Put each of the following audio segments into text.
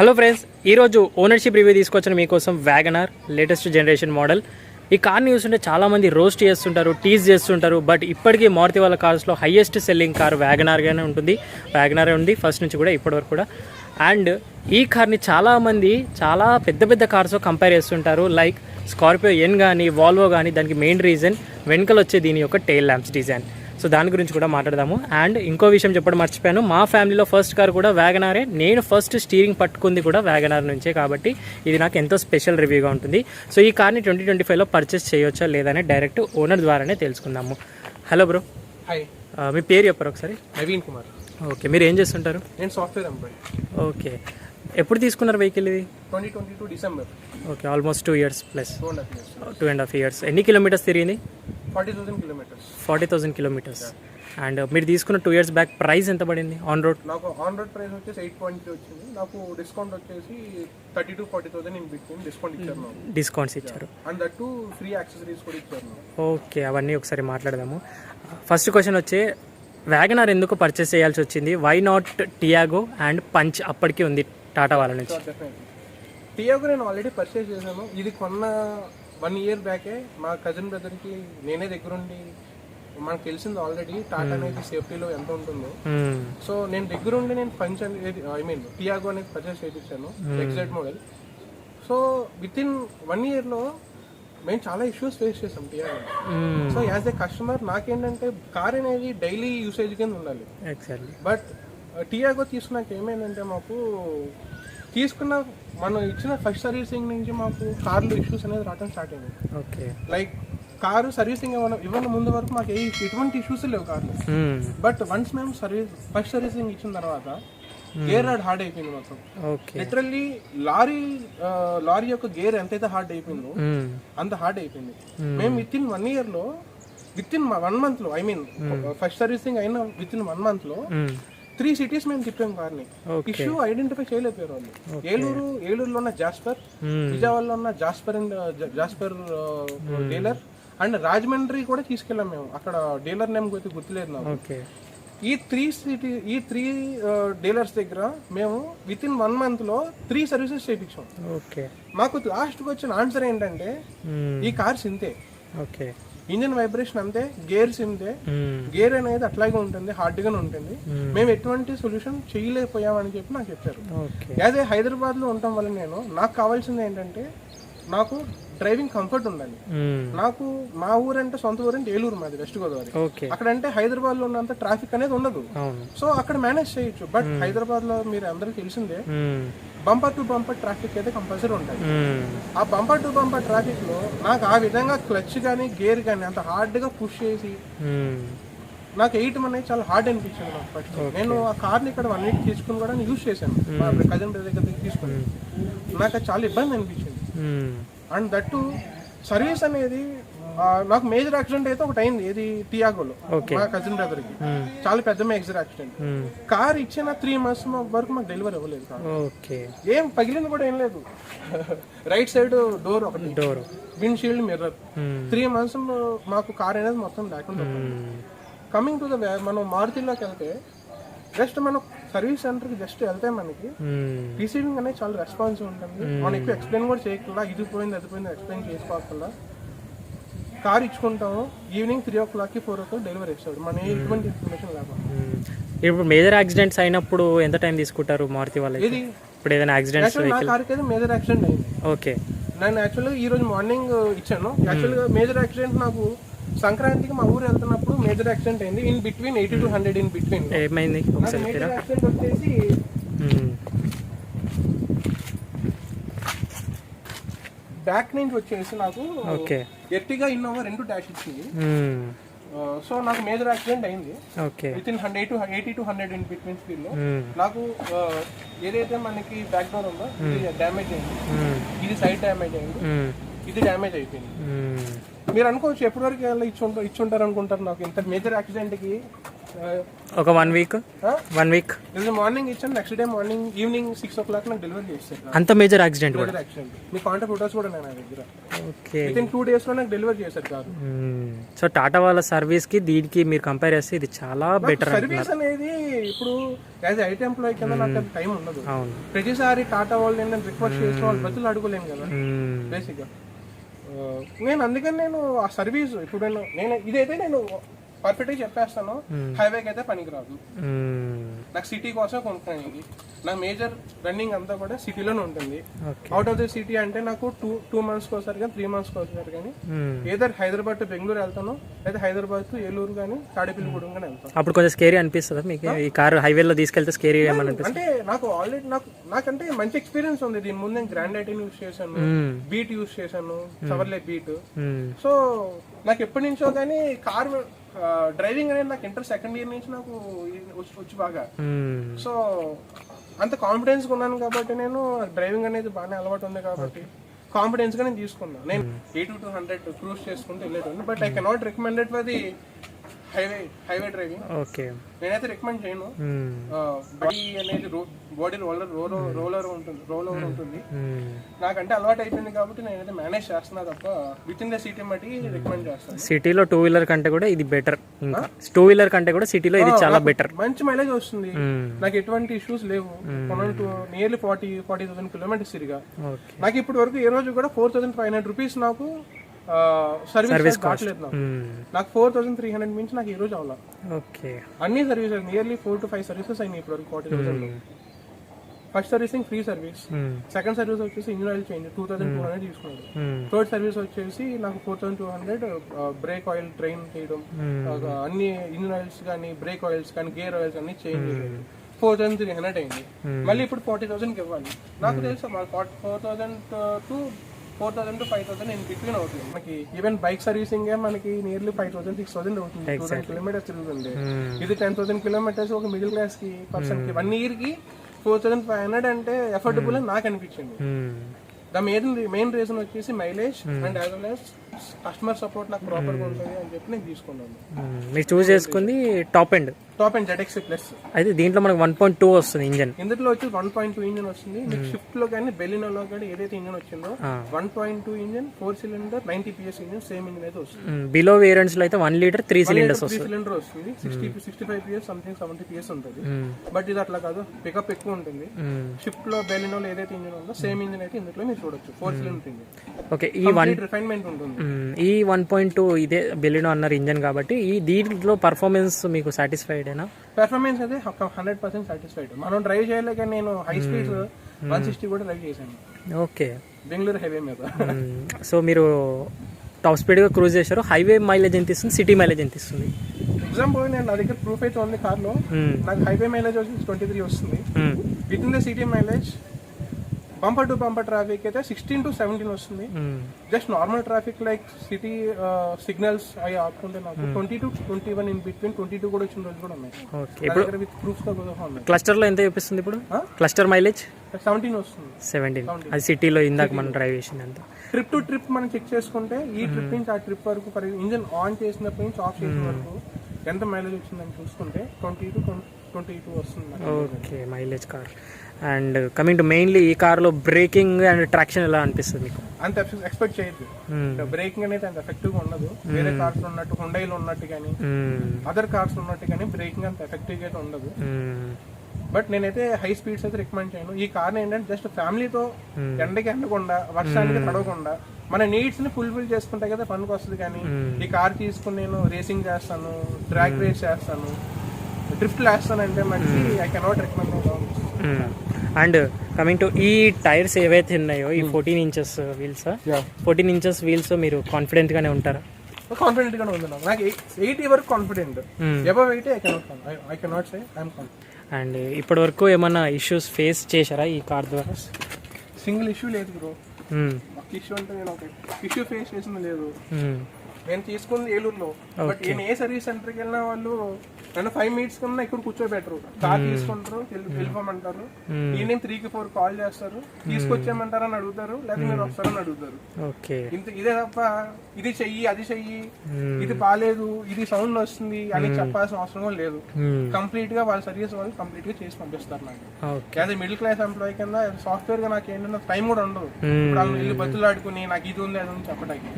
Hello friends, ఈరోజు ownership review తీసుకొచ్చిన మీకోసం వ్యాగనార్ లేటెస్ట్ జనరేషన్ మోడల్. ఈ కార్ని చూస్తుంటే చాలామంది రోస్ట్ చేస్తుంటారు, టీజ్ చేస్తుంటారు. బట్ ఇప్పటికీ మారుతి వాళ్ళ కార్స్లో హైయెస్ట్ సెల్లింగ్ కార్ వ్యాగనార్గానే ఉంటుంది. వ్యాగనారే ఉంది ఫస్ట్ నుంచి కూడా ఇప్పటివరకు కూడా. అండ్ ఈ కార్ని చాలామంది చాలా పెద్ద పెద్ద కార్స్తో కంపేర్ చేస్తుంటారు. లైక్ స్కార్పియో ఎన్ కానీ వాల్వో కానీ. దానికి మెయిన్ రీజన్ వెనకలు వచ్చే దీని యొక్క టెయిల్ ల్యాంప్స్ డిజైన్. సో దాని గురించి కూడా మాట్లాడదాము. అండ్ ఇంకో విషయం చెప్పడం మర్చిపోయాను, మా ఫ్యామిలీలో ఫస్ట్ కార్ కూడా వ్యాగనారే. నేను ఫస్ట్ స్టీరింగ్ పట్టుకుంది కూడా వ్యాగనార్ నుంచే, కాబట్టి ఇది నాకు ఎంతో స్పెషల్ రివ్యూగా ఉంటుంది. సో ఈ కార్ని 2025లో పర్చేస్ చేయొచ్చా లేదని డైరెక్ట్ ఓనర్ ద్వారానే తెలుసుకుందాము. Hello bro. హాయ్. మీ పేరు చెప్పారు ఒకసారి? నవీన్ కుమార్. ఓకే, మీరు ఏం చేస్తుంటారు? నేను సాఫ్ట్వేర్ ఎంప్లాయీ. ఓకే, ఎప్పుడు తీసుకున్నారు వెహికల్ ఇది? 2022 December. Okay, almost 2 years plus. 2.5 years. ఎన్ని కిలోమీటర్స్ తిరిగింది? 40,000 కిలోమీటర్స్. 40,000 కిలోమీటర్స్. అండ్ మీరు తీసుకున్న 2 years బ్యాక్ ప్రైస్ ఎంత పడింది ఆన్ రోడ్? నాకు ఆన్ రోడ్ ప్రైస్ వచ్చేసి 8.3 వచ్చింది. నాకు డిస్కౌంట్ వచ్చేసి 30,000 to 40,000 ఇన్ బిట్వీన్ డిస్కౌంట్ ఇచ్చారు. డిస్కౌంట్స్ ఇచ్చారు. And that to free accessories కూడా ఇచ్చారు. ఓకే, అవన్నీ ఒకసారి మాట్లాడదాము. ఫస్ట్ క్వశ్చన్ వచ్చి వ్యాగనార్ ఎందుకు పర్చేస్ చేయాల్సి వచ్చింది? Why not Tiago and Punch అప్పటికి ఉంది టాటా వాళ్ళ నుంచి? టియాగో నేను ఆల్రెడీ పర్చేస్ చేశాను. ఇది కొన్న 1 year బ్యాకే మా కజిన్ బ్రదర్కి నేనే దగ్గరుండి, మనకు తెలిసింది ఆల్రెడీ టాటా అనేది సేఫ్టీలో ఎంత ఉంటుందో. సో నేను దగ్గరుండి నేను పంచ్ అనేది టియాగో అనేది పర్చేస్ చేయించాను, exact model. So with in 1 yearలో మేము చాలా ఇష్యూస్ ఫేస్ చేసాం Tiago. So as a customer నాకేంటంటే కార్ అనేది డైలీ యూసేజ్ కింద ఉండాలి. బట్ టియాగో తీసుకున్నాక ఏమైందంటే మాకు తీసుకున్న మనం ఇచ్చిన ఫస్ట్ సర్వీసింగ్ నుంచి మాకు కార్లో ఇష్యూస్ అనేది రావడం స్టార్ట్ అయింది. ఓకే, లైక్ కారు సర్వీసింగ్ ఇవ్వడం ముందు వరకు మాకు ఎటువంటి ఇష్యూస్ లేవు కార్లో. బట్ వన్స్ మేము ఫస్ట్ సర్వీసింగ్ ఇచ్చిన తర్వాత గేర్ రాడ్ హార్డ్ అయిపోయింది మొత్తం. లిటరల్లీ లారీ యొక్క గేర్ ఎంతైతే హార్డ్ అయిపోయిందో అంత హార్డ్ అయిపోయింది. మేము విత్ ఇన్ 1 yearలో విత్ ఇన్ 1 monthలో ఫస్ట్ సర్వీసింగ్ అయిన విత్ ఇన్ 1 monthలో 3 cities మేము తిప్పాం కార్ని. ఇష్యూ ఐడెంటిఫై చేయలేకపోయారు వాళ్ళు. ఏలూరులో ఉన్న జాస్పర్, విజయవాడలో ఉన్న జాస్పర్ డీలర్, అండ్ రాజమండ్రి కూడా తీసుకెళ్ళాం మేము. అక్కడ డీలర్ నేమ్ గుర్తులేదు నాకు. ఈ 3 డీలర్స్ దగ్గర మేము విత్ ఇన్ 1 monthలో 3 సర్వీసెస్ చేయించాం. మాకు లాస్ట్కి వచ్చిన ఆన్సర్ ఏంటంటే ఈ కార్స్ ఇంతే, ఇంజిన్ వైబ్రేషన్ అంతే, గేర్స్ ఇంతే, గేర్ అనేది అట్లాగే ఉంటుంది, హార్డ్ గానే ఉంటుంది, మేము ఎటువంటి సొల్యూషన్ చేయలేకపోయామని చెప్పి నాకు చెప్పారు. యాజ్ ఏ హైదరాబాద్ లో ఉండటం వల్ల నాకు కావాల్సింది ఏంటంటే నాకు డ్రైవింగ్ కంఫర్ట్ ఉండాలి. నాకు మా ఊరంటే సొంత ఊరంటే ఏలూరు, మాది వెస్ట్ గోదావరి. అక్కడ అంటే హైదరాబాద్ లో ఉన్నంత ట్రాఫిక్ అనేది ఉండదు. సో అక్కడ మేనేజ్ చేయొచ్చు. బట్ హైదరాబాద్ లో మీరు అందరికి తెలిసిందే బంపర్ టు బంపర్ ట్రాఫిక్ అయితే కంపల్సరీ ఉంటుంది. ఆ బంపర్ టు బంపర్ ట్రాఫిక్ లో నాకు ఆ విధంగా క్లచ్ కానీ గేర్ కానీ అంత హార్డ్ గా పుష్ చేసి నాకు వేయటం అనేది చాలా హార్డ్ అనిపించింది నాకు ఫస్ట్. నేను ఆ కార్ని ఇక్కడ 1 week తీసుకుని కూడా యూజ్ చేశాను, మా కజిన్ దగ్గర తీసుకుని. నాకు అది చాలా ఇబ్బంది అనిపించింది. అండ్ దట్టు సర్వీస్ అనేది నాకు మేజర్ యాక్సిడెంట్ అయితే ఒకటి అయింది, ఇది టియాగోలో మా కజిన్ బ్రదర్ కి. చాలా పెద్ద మేజర్ యాక్సిడెంట్. కార్ ఇచ్చిన 3 months వరకు మాకు డెలివరీ అవ్వలేదు. ఏం పగిలింది కూడా ఏం లేదు. రైట్ సైడ్ డోర్ ఒకటి, విండ్ షీల్డ్, మిర్రర్. 3 months మాకు కార్ అనేది మొత్తం లేకుండా. కమింగ్ టు మనం మారుతిలోకి వెళ్తే జస్ట్ మనం సర్వీస్ సెంటర్కి జస్ట్ వెళ్తే మనకి రిసీవింగ్ అనేది చాలా రెస్పాన్సివ్ ఉంటుంది. మనం ఎక్కువ ఎక్స్ప్లెయిన్ కూడా చేయకుండా ఇది పోయింది అది పోయింది ఎక్స్ప్లెయిన్ చేసుకోకుండా car ఇచ్చుకుంటాము. Evening 3 o'clock 4 o'clock delivery ఇస్తాడు, మన ఎటువంటి ఇన్ఫర్మేషన్ లేకుండా. ఇప్పుడు మేజర్ యాక్సిడెంట్స్ అయినప్పుడు ఎంత టైం తీసుకుంటారు మారుతి వాళ్ళు? ఇప్పుడు ఏదైనా యాక్సిడెంట్స్ నా కార్కి అయితే మేజర్ యాక్సిడెంట్ అయింది. ఓకే, నేను యాక్చువల్గా ఈ రోజు మార్నింగ్ ఇచ్చాను. యాక్చువల్గా మేజర్ యాక్సిడెంట్ నాకు సంక్రాంతికి మా ఊరు వెళ్తున్నప్పుడు మేజర్ యాక్సిడెంట్ అయింది. In between 80 to 100 in between. ఏమైంది? మేజర్ యాక్సిడెంట్ వచ్చేసి బ్యాక్ నుంచి వచ్చేసి నాకు ఎర్టిగా ఇన్నోవా 2 డాష్ ఇచ్చింది. సో నాకు మేజర్ యాక్సిడెంట్ అయింది. With in 80 to 100 in between speed లో. నాకు ఏదైతే మనకి బ్యాక్ డోర్ ఉందో ఇది డ్యామేజ్ అయింది, ఇది సైడ్ డ్యామేజ్ అయింది, ఇది డ్యామేజ్ అయిపోయింది. మీరు అనుకోవచ్చు ఎప్పటి వరకు ఇచ్చుంటారు అనుకుంటారు. నాకు ఇంత మేజర్ యాక్సిడెంట్ కి ఒక 1 వీక్ 1 వీక్ మార్నింగ్ ఇచ్చాను, next day morning evening 6 o'clock నాకు డెలివరీ చేస్తారు. అంత మేజర్ యాక్సిడెంట్ కూడా? యాక్సిడెంట్. మీ కాంటాక్ట్ ఫోటోస్ కూడా ఉన్నాయి నా దగ్గర. ఓకే. విత్ ఇన్ 2 days లో నాకు డెలివరీ చేశారు కారు. సో టాటా వాళ్ళ సర్వీస్ కి దీనికి మీరు కంపేర్ చేస్తే ఇది చాలా బెటర్. సర్వీస్ అనేది ఇప్పుడు యాజ్ ఐటీ ఎంప్లాయీ కింద నాకు టైం ఉండదు. ప్రతిసారి టాటా వాళ్ళు ఏంటంటే రిక్వెస్ట్ చేసిన వాళ్ళు బదులు అడుగులేము కదా బేసిక్ గా. నేను అందుకని నేను ఆ సర్వీస్ ఇప్పుడు నేను ఇదైతే నేను పర్ఫెక్ట్ గా చెప్పేస్తాను, హైవేకి అయితే పనికిరాదు. నాకు సిటీ కోసం కొనుక్కున్నాను ఇది. నా మేజర్ రన్నింగ్ అంతా కూడా సిటీలోనే ఉంటుంది. అవుట్ ఆఫ్ ది సిటీ అంటే నాకు 2 months ఒకసారి కానీ 3 months ఒకసారి కానీ ఏదర్ హైదరాబాద్ టు బెంగళూరు వెళ్తాను, లేదా హైదరాబాద్ టు ఏలూరు కానీ తాడేపల్లిగూడెం కానీ వెళ్తాను. అప్పుడు కొంచెం స్కేరీ అనిపిస్తుంది మీకు ఈ కార్ హైవేలో తీసుకెళ్తే? స్కేరీ అంటే నాకు ఆల్రెడీ నాకంటే మంచి ఎక్స్పీరియన్స్ ఉంది. దీని ముందు నేను గ్రాండ్ ఐటీని యూస్ చేశాను, బీట్ యూస్ చేశాను, సవర్లే బీట్. సో నాకు ఎప్పటి నుంచో కానీ కార్ డ్రైవింగ్ అనేది నాకు ఇంటర్ సెకండ్ ఇయర్ నుంచి నాకు వచ్చి బాగా. సో అంత కాన్ఫిడెన్స్ ఉన్నాను కాబట్టి నేను డ్రైవింగ్ అనేది బాగానే అలవాటు ఉంది కాబట్టి కాన్ఫిడెన్స్ గా నేను తీసుకున్నాను. నేను 80 to 100 క్రూజ్ చేసుకుంటూ వెళ్ళేటోని. But I cannot recommended for the highway driving. Okay. నేనైతే రికమెండ్ చేయను. బాడీ అనేది బాడీ రోలర్ ఉంటుంది. నాకంటే అలవాటు అయిపోయింది కాబట్టి నేనైతే మేనేజ్ చేస్తున్నా తప్ప విత్ ఇన్ ద సిటీ మట్టి రికమెండ్ చేస్తాను. సిటీలో 2-wheeler కంటే కూడా ఇది బెటర్. ఇంకా 2-wheeler కంటే కూడా సిటీలో ఇది చాలా బెటర్. మంచి మైలేజ్ వస్తుంది, నాకు ఎటువంటి ఇష్యూస్ లేవు. నియర్లీ 40,000 kilometers తిరిగా. నాకు ఇప్పటి వరకు ఏ రోజు కూడా 4,500 rupees నాకు సర్వీస్ కావట్లేదు. నాకు 4,300 మించి నాకు ఈ రోజు అవ్వాలి. ఓకే. అన్ని సర్వీసెస్ నియర్లీ 4 to 5 సర్వీసెస్ అయినాయి ఇప్పుడు వరకు 40,000. First servicing free service, second service వచ్చేసి ఇంజిన్ ఆయిల్ చేంజ్ 2,200 తీసుకున్నాడు. థర్డ్ సర్వీస్ వచ్చేసి నాకు 4,200 బ్రేక్ ఆయిల్ ట్రైన్ చేయడం, అన్ని ఇంజిన్ ఆయిల్స్ కానీ బ్రేక్ ఆయిల్స్ కానీ గేర్ ఆయిల్స్ అన్ని చేంజ్ చేయడం 4,300 అయింది. మళ్ళీ ఇప్పుడు 40,000కి ఇవ్వాలి. నాకు తెలుసు 4,000 to 5,000 ఇన్ బిట్వీన్ అవుతుంది. మనకి ఈవెన్ బైక్ సర్వీసింగ్ మనకి నియర్లీ 5,000 6,000 అవుతుంది. 2,000 kilometers తిరుగుతుంది. ఇది 10,000 kilometers ఒక మిడిల్ క్లాస్ కి పర్సన్ కి 1 year కి 4,500 అంటే ఎఫర్డబుల్ అని నాకు అనిపించింది. ద మెయిన్ రీజన్ వచ్చేసి mileage and as well as customer support నాకు ప్రాపర్ గా ఉంటుంది అని చెప్పి నేను తీసుకున్నాను. మీరు చూస్ చేసుకుంది టాప్ ఎండ్ ZX ప్లస్. అయితే దీంట్లో మనకు 1.2 వస్తుంది ఇంజన్. ఇందులో వచ్చి 1.2 ఇంజన్ వస్తుంది. మీకు షిఫ్ట్ లో కానీ బెలినోలో కానీ ఏదైతే ఇంజన్ వచ్చిందో 1.2 engine 4 cylinder 90 PS engine same engine అయితే వస్తుంది. బిలో వేరియంట్స్ లో అయితే 1 liter 3 cylinders వస్తుంది. 3 cylinder వస్తుంది. 65 PS సంథింగ్ 70 PS ఉంటుంది. బట్ ఇది అట్లా కాదు, పికప్ ఎక్కువ ఉంటుంది. షిఫ్ట్ లో బెలినోలో ఏదైతే ఇంజన్ ఉందో సేమ్ ఇంజన్ అయితే ఇందులో మీరు చూడొచ్చు. 4 cylinder ఇంజన్. ఓకే. ఈ 1 రిఫైన్మెంట్ ఉంటుంది. ఈ 1.2 ఇదే బెలినో అన్నారు ఇంజన్ కాబట్టి ఈ దీంట్లో పర్ఫార్మెన్స్ మీకు సాటిస్ఫైడ్ ఏనా? పర్ఫార్మెన్స్ అయితే 100% సాటిస్ఫైడ్. మనం డ్రైవ్ చేయలేక నేను హై స్పీడ్స్ 160 కూడా డ్రైవ్ చేశాను. ఓకే. బెంగళూరు హైవే మీద. సో మీరు టాప్ స్పీడ్ గా క్రూజ్ చేశారు. హైవే మైలేజ్ ఎంత ఇస్తుంది, సిటీ మైలేజ్ ఎంత ఇస్తుంది? ఎగ్జాంపుల్ నేను నా దగ్గర ప్రూఫ్ అయితే ఉంది కార్ లో. నాకు హైవే మైలేజ్ వచ్చి 23 వస్తుంది. With in the city mileage bumper to bumper traffic అయితే 16 to 17 వస్తుంది. Just normal traffic like city signals అవి ఆపుకుంటే నాకు 20 to 21 ఇన్ బిట్వీన్ 22 కూడా వచ్చిన రోజు కూడా ఉన్నాయి. విత్ ప్రూఫ్ తో కూడా ఉన్నాయి. క్లస్టర్ లో ఎంత చూపిస్తుంది ఇప్పుడు? క్లస్టర్ మైలేజ్ 17 వస్తుంది. 17 అది సిటీలో ఇందాక మనం డ్రైవ్ చేసింది అంత. ట్రిప్ టు ట్రిప్ మనం చెక్ చేసుకుంటే ఈ ట్రిప్ నుంచి ఆ ట్రిప్ వరకు ఇంజన్ ఆన్ చేసినప్పటి నుంచి ఆఫ్ చేసిన వరకు ఎంత మైలేజ్ వచ్చిందని చూసుకుంటే 20 to 22 వస్తుంది. Okay. Mileage car. And coming to mainly ఈ కార్లో బ్రేకింగ్ అండ్ ట్రాక్షన్ ఎలా అనిపిస్తుంది మీకు? అంత ఎక్స్పెక్ట్ చేయొద్దు. బ్రేకింగ్ అనేది అంత ఎఫెక్టివ్ గా ఉండదు. వేరే కార్స్ ఉన్నట్టు హుండైలో ఉన్నట్టు కానీ అదర్ కార్స్ ఉన్నట్టు కానీ బ్రేకింగ్ అంత ఎఫెక్టివ్ గా ఉండదు. బట్ నేనైతే హై స్పీడ్స్ అయితే రికమెండ్ చేయను. ఈ కార్ ఏంటంటే జస్ట్ ఫ్యామిలీతో ఎండకి ఎండకుండా వర్షానికి తడవకుండా మన నీడ్స్ ని ఫుల్ఫిల్ చేసుకుంటే కదా పనికి వస్తుంది. కానీ ఈ కార్ తీసుకుని నేను రేసింగ్ చేస్తాను, డ్రాగ్ రేస్ చేస్తాను, డ్రిఫ్ట్ వేస్తానంటే మనకి I cannot recommend. And coming to ఈ టైర్స్ ఏవైతే ఉన్నాయో ఈ 14 inches వీల్స్ 14 inches వీల్స్ మీరు కాన్ఫిడెంట్ గానే ఉంటారా? కాన్ఫిడెంట్ గానే ఉంది. నాకు 80 వరకు confident. Above 80 I cannot say I am confident. And ఇప్పటి వరకు ఏమన్నా ఇష్యూస్ ఫేస్ చేశారా ఈ కార్ ద్వారా? సింగిల్ ఇష్యూ లేదు బ్రో. ఇష్యూ అంటే నేను ఒక ఇష్యూ ఫేస్ చేసింది లేదు. నేను తీసుకుంది ఏలూరులో. బట్ నేను ఏ సర్వీస్ సెంటర్కి వెళ్ళినా వాళ్ళు నన్ను 5 minutes కన్నా ఇక్కడ కూర్చోబెట్టరు. కార్ తీసుకుంటారు, వెళ్ళిపోమంటారు. ఈవినింగ్ 3 to 4 కాల్ చేస్తారు, తీసుకొచ్చేయమంటారని అడుగుతారు, లేదా మీరు వస్తారని అడుగుతారు. ఇదే తప్ప ఇది చెయ్యి, అది చెయ్యి, ఇది బాగాలేదు, ఇది సౌండ్ వస్తుంది అని చెప్పాల్సిన అవసరం కూడా లేదు. కంప్లీట్ గా వాళ్ళ సర్వీస్ వాళ్ళు కంప్లీట్ గా చేసి పంపిస్తారు నాకు. యాజ్ మిడిల్ క్లాస్ ఎంప్లాయీ కింద సాఫ్ట్వేర్ గా నాకు ఏంటంటే టైం కూడా ఉండదు. ఇప్పుడు వాళ్ళు వెళ్ళి బతులు ఆడుకుని నాకు ఇది ఉంది అది ఉంది చెప్పడానికి.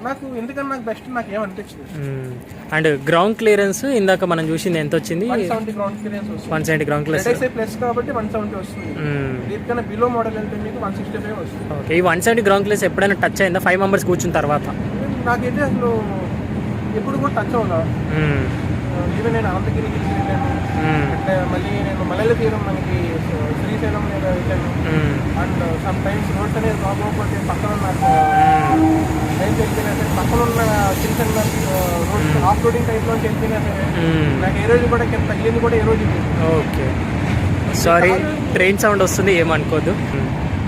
నాకు ఎందుకని నాకు బెస్ట్ నాకు ఏమనిపించింది. అండ్ గ్రౌండ్ క్లియరెన్స్ ఇందాక మనం చూసింది ఎంత వచ్చింది? 170 గ్రౌండ్ క్లియరెన్స్ వస్తుంది. 170 గ్రౌండ్ క్లియరెన్స్ ప్లస్ కాబట్టి 170 వస్తుంది. దీనికన్నా బిలో మోడల్ వెళ్తే మీకు 165 వస్తుంది. ఓకే, ఈ 170 గ్రౌండ్ క్లియరెన్స్ ఎప్పుడైనా టచ్ అయిందా 5 members కూర్చున్న తర్వాత? నాకైతే అసలు ఎప్పుడు కూడా టచ్ అవునా. ఈవెన్ నేను అనంతగిరికి వెళ్ళాను, అంటే మళ్ళీ నేను మల్లెల తీరం మనకి శ్రీశైలం వెళ్ళాను. అండ్ సమ్ టైమ్స్ రోడ్స్ అనేది బాగోకపోతే పక్కన నాకు పక్కన ఉన్న చిన్న చిన్న రోడ్ ఆఫ్ రోడింగ్ టైప్ లో వెళ్ళినా సరే నాకు ఏ రోజు కూడా తగిలింది కూడా ఏ రోజు. ఓకే, సారీ ట్రైన్ సౌండ్ వస్తుంది, ఏమనుకోద్దు.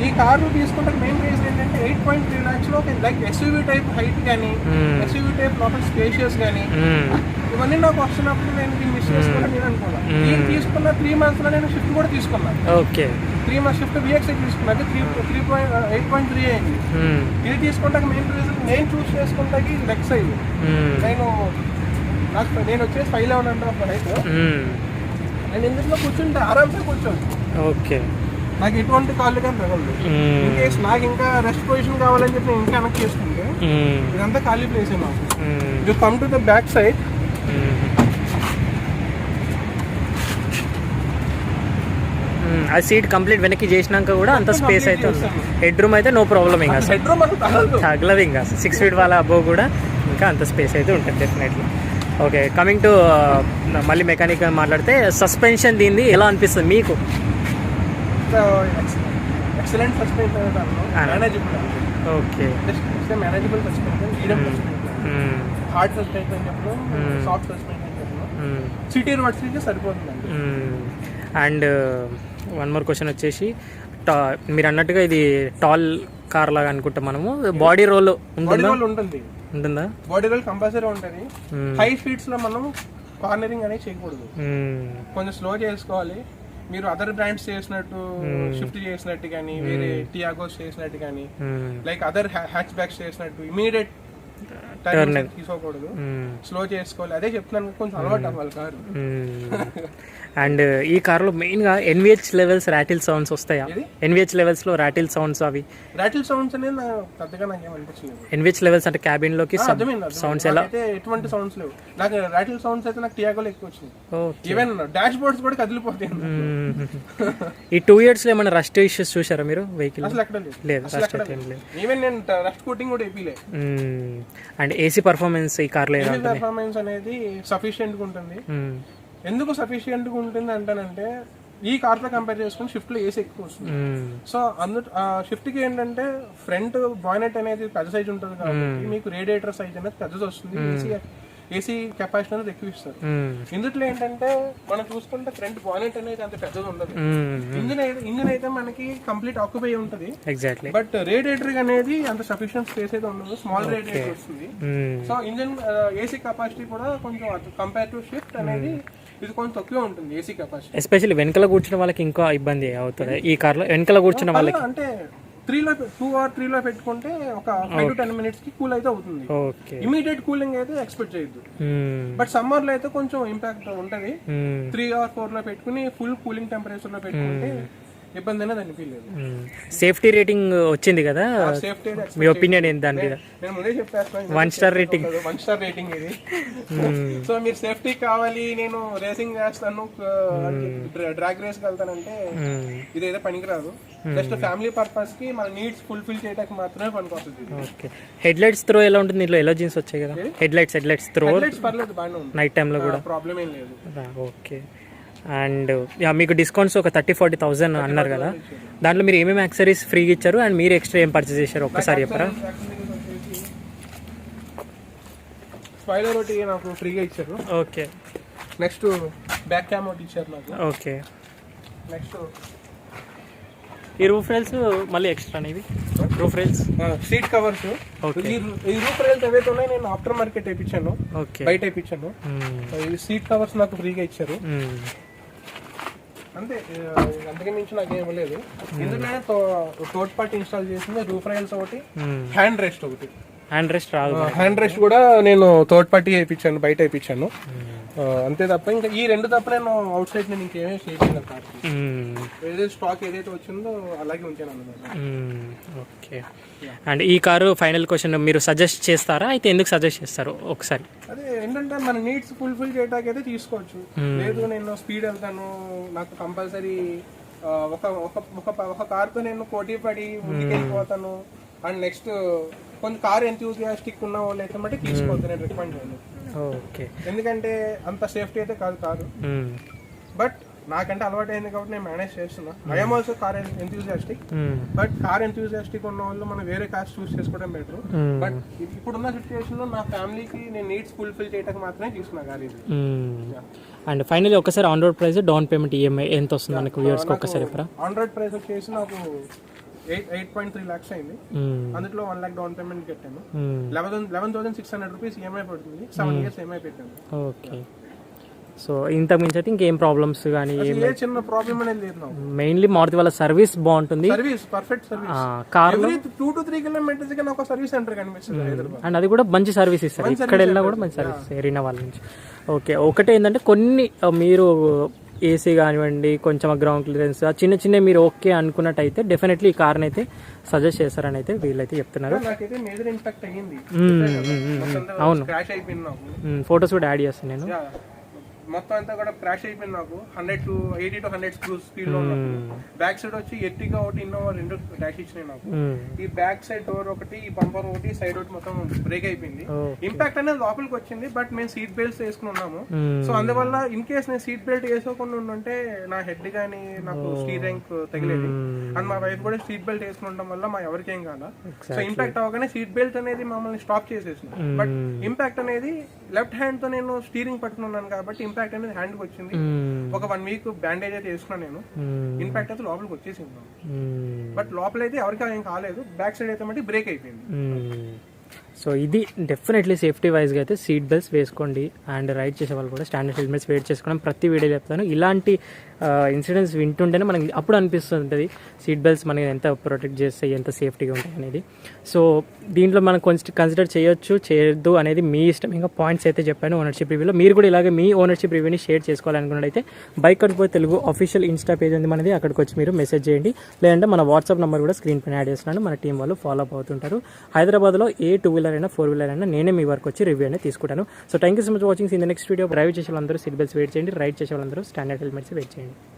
ఈ కారు తీసుకుంటే మెయిన్ రీజన్ ఏంటంటే 8.3 lakhs లో లైక్ ఎస్యూవీ టైప్ హైట్ కానీ ఎస్యూవీ టైప్ లోపల స్పేషియస్ కానీ ఇవన్నీ నాకు వస్తున్నప్పుడు నేను దీన్ని మిస్ చేసుకోవాలని నేను అనుకున్నాను. నేను తీసుకున్న 3 months లో నేను షిఫ్ట్ కూడా తీసుకున్నాను. ఓకే, 3 months షిఫ్ట్ VXI తీసుకున్నాను. 8.3 అయింది. ఇది తీసుకుంటాక మెయిన్ రీజన్ నేను చూస్ చేసుకుంటాకి లెగ్ సైజ్. నేను వచ్చేసి 5'11" హైట్. నేను ఇందులో కూర్చుంటే ఆరామ్సే కూర్చోండి. ఓకే, నాకు ఎటువంటి కాళ్ళు కానీ తగలదు. ఇన్ కేస్ నాకు ఇంకా రెస్ట్ పొజిషన్ కావాలని చెప్పి నేను ఇంకా వెనక్కి చేసుకుంటే ఇదంతా ఖాళీ ప్లేస్ నాకు. You come to the back side, ఆ సీట్ కంప్లీట్ వెనక్కి చేసినాక కూడా అంత స్పేస్ అయితే ఉంది. హెడ్ రూమ్ అయితే నో ప్రాబ్లం, ఇంకా తగలదు. ఇంకా 6 feet వాళ్ళ అబోవ్ కూడా ఇంకా అంత స్పేస్ అయితే ఉంటుంది డెఫినెట్లీ. ఓకే, కమింగ్ టు మళ్ళీ మెకానిక్ మాట్లాడితే సస్పెన్షన్ దీనిది ఎలా అనిపిస్తుంది మీకు? Excellent suspension, manageable. Okay, manageable suspension, freedom suspension, hard suspension చెప్పడం, సాఫ్ట్ సస్పెన్షన్ చెప్పడం, సిటీ రోడ్స్కి సరిపోతుందండి. అండ్ వన్ మోర్ క్వశ్చన్ వచ్చేసి, మీరు అన్నట్టుగా ఇది టాల్ కార్ లాగా అనుకుంటాం మనము, బాడీ రోల్ ఉంటుందా? బాడీ రోల్ కంపల్సరీ ఉంటుంది. హై స్పీడ్స్ లో మనం కార్నరింగ్ అనేది చేయకూడదు, కొంచెం స్లో చేసుకోవాలి. మీరు అదర్ బ్రాండ్స్ చేసినట్టు షిఫ్ట్ చేసినట్టు కానీ, వేరే టియాగోస్ చేసినట్టు కానీ, లైక్ అదర్ హ్యాచ్ బ్యాక్స్ చేసినట్టు ఇమీడియట్ తీసుకోకూడదు, స్లో చేసుకోవాలి. అదే చెప్తున్నాను, కొంచెం అలవాటు అవ్వాలి కారు. అండ్ ఈ కార్లో మెయిన్గా NVH లెవెల్స్ రాటిల్ సౌండ్స్ వస్తాయా? NVH లెవెల్స్ లో రాటిల్ సౌండ్స్, అవి రాటిల్ సౌండ్స్ అనేది పెద్దగా నాకు ఏమనిపించలేదు. NVH లెవెల్స్ అంటే క్యాబిన్ లోకి సౌండ్స్ ఎలా? ఎటువంటి సౌండ్స్ లేవు నాకు. రాటిల్ సౌండ్స్ అయితే నాకు టియాగోలో ఎక్కువ వచ్చింది. ఈవెన్ డాష్ బోర్డ్స్ కూడా కదిలిపోతాయి. ఈ 2 years లో ఏమైనా రస్ట్ ఇష్యూస్ చూసారా మీరు వెహికల్? అసలు ఎక్కడ లేదు. ఈవెన్ నేను రస్ట్ కోటింగ్ కూడా వేయలే. అండ్ ఏసీ పర్ఫార్మెన్స్ ఈ కార్లో పర్ఫార్మెన్స్ అనేది సఫిషియెంట్ గా ఉంటుంది. ఎందుకు సఫిషియెంట్ గా ఉంటుంది అంటానంటే, ఈ కార్ తో కంపేర్ చేసుకుని షిఫ్ట్ లో ఏసీ ఎక్కువ వస్తుంది. సో షిఫ్ట్ కి ఏంటంటే ఫ్రంట్ బాయినెట్ అనేది పెద్ద సైజ్ ఉంటుంది కాబట్టి మీకు రేడియేటర్ సైజ్ అనేది పెద్దది వస్తుంది. ఏసీ కెపాసిటీ అనేది ఎక్కువ ఇస్తారు. ఇందులో ఏంటంటే మనం చూసుకుంటే ఫ్రంట్ బాయినెట్ అనేది అంత పెద్దది ఉండదు. ఇంజిన్ అయితే మనకి కంప్లీట్ ఆక్యుపై ఉంటుంది. బట్ రేడియేటర్ అనేది అంత సఫిషియెంట్ స్పేస్ అయితే ఉండదు, స్మాల్ రేడియేటర్ వస్తుంది. సో ఇంజిన్ ఏసీ కెపాసిటీ కూడా కొంచెం కంపేర్ టు షిఫ్ట్ అనేది ఇది కొంచెం తక్కువ ఉంటుంది ఏసీ కెపాసిటీ. ఎస్పెషల్లీ వెనకాల కూర్చున్న వాళ్ళకి ఇంకా ఇబ్బంది అవుతుంది ఈ కార్లో. వెనకాల కూర్చున్న వాళ్ళకి అంటే 2 or 3 లో పెట్టుకుంటే ఒక 5 to 10 minutes కి కూల్ అయితే అవుతుంది. ఇమీడియట్ కూలింగ్ అయితే ఎక్స్పెక్ట్ చేయొద్దు. బట్ సమ్మర్ లో అయితే కొంచెం ఇంపాక్ట్ ఉంటది. 3 or 4 లో పెట్టుకుని ఫుల్ కూలింగ్ టెంపరేచర్ లో పెట్టుకుంటే ఇబ్బంది అనేది అనిపించలేదు. సేఫ్టీ రేటింగ్ వచ్చింది కదా, మీ ఒపీనియన్ ఏంటి దాని మీద? నేను ముందే చెప్పేస్తాను, 1 star రేటింగ్. 1 star రేటింగ్ ఇది. సో మీరు సేఫ్టీ కావాలి, నేను రేసింగ్ చేస్తాను, డ్రాగ్ రేస్ వెళ్తానంటే ఇది ఏదో పనికిరాదు. జస్ట్ ఫ్యామిలీ పర్పస్ కి మన నీడ్స్ ఫుల్ఫిల్ చేయడానికి మాత్రమే పనికొస్తుంది. ఓకే, హెడ్ లైట్స్ త్రో ఎలా ఉంటుంది? ఇందులో ఎలర్జీన్స్ వచ్చాయి కదా, హెడ్ లైట్స్ త్రో పర్లేదు, బాగానే ఉంది. నైట్ టైమ్ లో కూడా ప్రాబ్లం ఏం లేదు. ఓకే, అండ్ మీకు డిస్కౌంట్స్ ఒక 30-40,000 అన్నారు కదా, దాంట్లో మీరు ఏమేమి యాక్సరీస్ ఫ్రీగా ఇచ్చారు అండ్ మీరు ఎక్స్ట్రా ఏం పర్చేస్ చేశారు ఒక్కసారి చెప్పరా? స్పాయిలర్ ఒకటి నాకు ఫ్రీగా ఇచ్చారు. ఓకే, నెక్స్ట్ బ్యాక్ క్యామ్ ఒకటి ఇచ్చారు నాకు. ఓకే, నెక్స్ట్ ఈ రూఫ్ రైల్స్ మళ్ళీ ఎక్స్ట్రా ఇవి రూఫ్ రైల్స్, సీట్ కవర్స్. ఈ రూఫ్ రైల్స్ ఏవైతే ఉన్నాయో నేను ఆఫ్టర్ మార్కెట్ వేయించాను, బయట వేయించాను. ఈ సీట్ కవర్స్ నాకు ఫ్రీగా ఇచ్చారు అంతే, అంతకే మించి నాకు ఏం లేదు. ఎందుకంటే థర్డ్ పార్టీ ఇన్స్టాల్ చేసింది రూఫ్ రైల్స్ ఒకటి, హ్యాండ్ రెస్ట్ ఒకటి. హ్యాండ్ రెస్ట్ రాదు, హ్యాండ్ రెస్ట్ కూడా నేను థర్డ్ పార్టీ వేయించాను, బయట వేయించాను అంతే తప్ప. ఇంకా ఈ రెండు తప్ప నేను అవుట్ సైడ్ నేను ఇంకేమీ చేయలేదు. కార్ ఏదైతే స్టాక్ ఏదైతే వచ్చిందో అలాగే ఉంచాను అన్నమాట. ఓకే. అండ్ ఈ కారు ఫైనల్ క్వశ్చన్, మీరు సజెస్ట్ చేస్తారా? అయితే ఎందుకు సజెస్ట్ చేస్తారు ఒకసారి? అదే ఏంటంటే మన నీడ్స్ ఫుల్ఫిల్ చేయడానికి అయితే తీసుకోవచ్చు. లేదు నేను స్పీడ్ వెళ్తాను, నాకు కంపల్సరీ ఒక కార్తో నేను పోటీ పడి ముందుకెళ్ళిపోతాను అండ్ నెక్స్ట్ కొంచెం కార్ ఎంతూజియాస్టిక్ ఉన్న వాళ్ళు అయితే మట్టి తీసుకోవద్దు, నేను రికమెండ్ చేయను. ఓకే. ఎందుకంటే అంత సేఫ్టీ అయితే కాదు కారు. బట్ నాకంటే అలవాటు అయింది కాబట్టి నేను మేనేజ్ చేస్తున్నా. I'm also car enthusiastic. But car enthusiastic ఉన్న వాళ్ళు మనం వేరే కార్స్ చూస్ చేసుకోవడం బెటర్. బట్ ఇప్పుడున్న సిచ్యువేషన్ లో నా ఫ్యామిలీకి నేను నీడ్స్ ఫుల్ఫిల్ చేయడానికి మాత్రమే తీసుకున్నా కార్ ఇది. అండ్ ఫైనల్లీ ఒకసారి on road price, down payment EMI ఎంత వస్తుంది మనకు వ్యూవర్స్కి ఒకసారి? ఆన్ రోడ్ ప్రైస్ వచ్చేసి నాకు 8.3 lakhs అయింది. అందులో 1 lakh డౌన్ పేమెంట్ కట్టాను. 11,600 రూపీస్ ఈఎంఐ పడుతుంది. 7 years ఈఎంఐ పెట్టాను. ఓకే. సో ఇంతకు మించి అయితే ఇంకేం ప్రాబ్లమ్స్ కానీ ఏ చిన్న ప్రాబ్లం అనేది లేదు నాకు. మెయిన్లీ మారుతి వాళ్ళ సర్వీస్ బాగుంటుంది, సర్వీస్ పర్ఫెక్ట్ సర్వీస్. కార్లో 2 to 3 kilometers కి నాకు సర్వీస్ సెంటర్ కనిపిస్తుంది హైదరాబాద్. అండ్ అది కూడా మంచి సర్వీస్ ఇస్తారు, ఇక్కడ వెళ్ళినా కూడా మంచి సర్వీస్ ఏరినా వాళ్ళ నుంచి. ఓకే. ఒకటే ఏంటంటే కొన్ని మీరు ఏసీ కానివ్వండి, కొంచెం గ్రౌండ్ క్లియరెన్స్, చిన్న చిన్న మీరు ఓకే అనుకున్నట్టయితే డెఫినెట్లీ ఈ కార్ని అయితే సజెస్ట్ చేస్తారని అయితే వీళ్ళైతే చెప్తున్నారు. అవును, ఫొటోస్ కూడా యాడ్ చేస్తాను నేను. మొత్తం అంతా కూడా క్రాష్ అయిపోయింది నాకు. 80 to 100 స్పీడ్ లో బ్యాక్ సైడ్ వచ్చి ఎర్టిగా ఒకటి, ఇన్నోవా 2 డాష్ ఇచ్చినాయి నాకు. ఈ బ్యాక్ సైడ్ డోర్ ఒకటి, ఈ బంపర్ ఒకటి, సైడ్ ఒకటి మొత్తం బ్రేక్ అయిపోయింది. ఇంపాక్ట్ అనేది లోపలికి వచ్చింది. బట్ మేము సీట్ బెల్ట్స్ వేసుకుని ఉన్నాము. సో అందువల్ల ఇన్ కేస్ నేను సీట్ బెల్ట్ వేసుకోకుండా ఉంటే నా హెడ్ గానీ నాకు స్టీరింగ్ తగిలేదు. అండ్ మా వైఫ్ కూడా సీట్ బెల్ట్ వేసుకుని ఉండడం వల్ల మా ఎవరికి ఏం కాదా. సో ఇంపాక్ట్ అవ్వగానే సీట్ బెల్ట్ అనేది మమ్మల్ని స్టాప్ చేసేసింది. బట్ ఇంపాక్ట్ అనేది లెఫ్ట్ హ్యాండ్ తో నేను స్టీరింగ్ పట్టుకున్నాను కాబట్టి ఇంపాక్ట్ అనేది హ్యాండ్ కి వచ్చింది. ఒక 1 week బ్యాండేజ్ అయితే వేసుకున్నాను నేను. ఇంపాక్ట్ అయితే లోపలికి వచ్చేసింది. బట్ లోపల అయితే ఎవరికి ఏం కాలేదు. బ్యాక్ సైడ్ అయితే మళ్ళీ బ్రేక్ అయిపోయింది. సో ఇది డెఫినెట్లీ సేఫ్టీ వైజ్గా అయితే సీట్ బెల్ట్స్ వేసుకోండి. అండ్ రైడ్ చేసే వాళ్ళు కూడా స్టాండర్డ్ హెల్మెట్స్ వెయిట్ చేసుకోవడం ప్రతి వీడియో చెప్తాను. ఇలాంటి ఇన్సిడెంట్స్ వింటుంటేనే మనకి అప్పుడు అనిపిస్తుంటుంది సీట్ బెల్ట్స్ మనకి ఎంత ప్రొటెక్ట్ చేస్తాయి, ఎంత సేఫ్టీగా ఉంటాయి అనేది. సో దీంట్లో మనం కొంచెం కన్సిడర్ చేయొచ్చు, చేయొద్దు అనేది మీ ఇష్టం. ఇంకా పాయింట్స్ అయితే చెప్పాను ఓనర్షిప్ రివ్యూలో. మీరు కూడా ఇలాగే మీ ఓనర్షిప్ రివ్యూని షేర్ చేసుకోవాలనుకున్నట్టయితే bikers boy Telugu official insta page ఉంది మనది, అక్కడికి వచ్చి మీరు మెసేజ్ చేయండి. లేదంటే మన వాట్సాప్ నెంబర్ కూడా స్క్రీన్ పైన యాడ్ చేస్తున్నాను. మన టీం వాళ్ళు ఫాలో అప్ అవుతుంటారు. హైదరాబాద్లో ఏ 2-wheeler అయినా 4-wheeler అయినా నేనే మీ వరకు వచ్చి రివ్యూ అనేది తీసుకుంటాను. So thank you so much watching. In the next video drive చేసే వాళ్ళందరూ సీట్ బెల్ట్స్ వెయిట్ చేయండి, రైడ్ చేసే వాళ్ళందరూ స్టాండర్డ్ హెల్మెట్స్ వెయిట్ చేయండి.